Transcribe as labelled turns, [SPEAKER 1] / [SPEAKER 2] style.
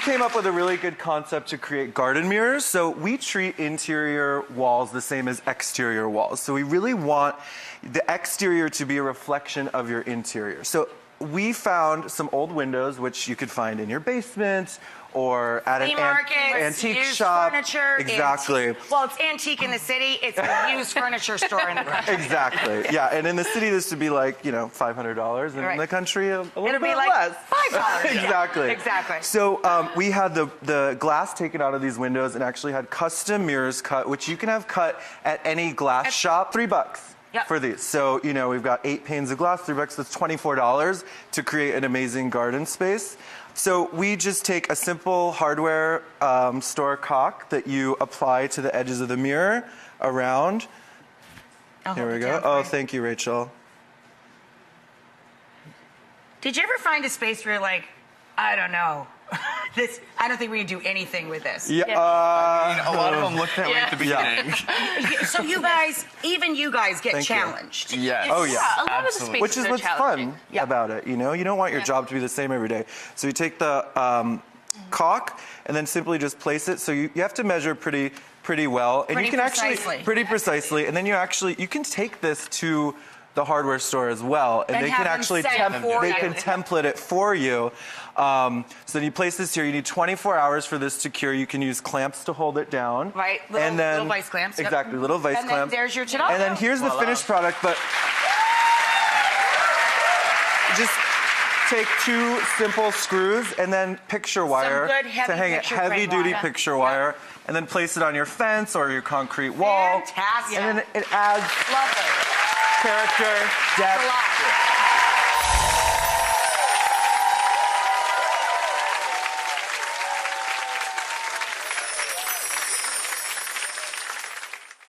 [SPEAKER 1] came up with a really good concept to create garden mirrors. So we treat interior walls the same as exterior walls. So we really want the exterior to be a reflection of your interior. So we found some old windows, which you could find in your basement or at an antique shop.
[SPEAKER 2] Furniture.
[SPEAKER 1] Exactly.
[SPEAKER 2] Well, it's antique in the city. It's a used furniture store in the country.
[SPEAKER 1] Exactly. Yeah, and in the city, this would be like, you know, $500. And in the country, a little
[SPEAKER 2] It'll
[SPEAKER 1] bit
[SPEAKER 2] be like
[SPEAKER 1] less.
[SPEAKER 2] $5.
[SPEAKER 1] Exactly.
[SPEAKER 2] Yeah, exactly.
[SPEAKER 1] So we had the glass taken out of these windows and actually had custom mirrors cut, which you can have cut at any glass shop, $3.
[SPEAKER 2] Yep.
[SPEAKER 1] For these. So, you know, we've got 8 panes of glass, $3, that's $24 to create an amazing garden space. So we just take a simple hardware store caulk that you apply to the edges of the mirror around. Here we go. Oh, thank you, Rachel.
[SPEAKER 2] Did you ever find a space where you're like, I don't know, I don't think we can do anything with this?
[SPEAKER 1] Yeah.
[SPEAKER 3] I mean, a lot of them looked that way at the beginning.
[SPEAKER 2] So you guys, even you guys get challenged.
[SPEAKER 3] Yes.
[SPEAKER 1] Oh, yeah.
[SPEAKER 4] A lot of the spaces
[SPEAKER 1] Which is
[SPEAKER 4] are
[SPEAKER 1] what's
[SPEAKER 4] challenging.
[SPEAKER 1] fun about it, you know? You don't want your job to be the same every day. So you take the caulk and then simply just place it. So you have to measure pretty well. And you can pretty precisely. And then you can take this to the hardware store as well, and they can actually template it for you. So then you place this here. You need 24 hours for this to cure. You can use clamps to hold it down.
[SPEAKER 2] Right, little vice clamps.
[SPEAKER 1] Exactly, little vice clamps.
[SPEAKER 2] And then there's your ta-da.
[SPEAKER 1] And then here's the finished product, but just take 2 simple screws and then picture wire
[SPEAKER 2] Some good,
[SPEAKER 1] to hang it, heavy-duty picture wire, and then place it on your fence or your concrete wall.
[SPEAKER 2] Fantastic.
[SPEAKER 1] And then it adds
[SPEAKER 2] Love it.
[SPEAKER 1] character, depth.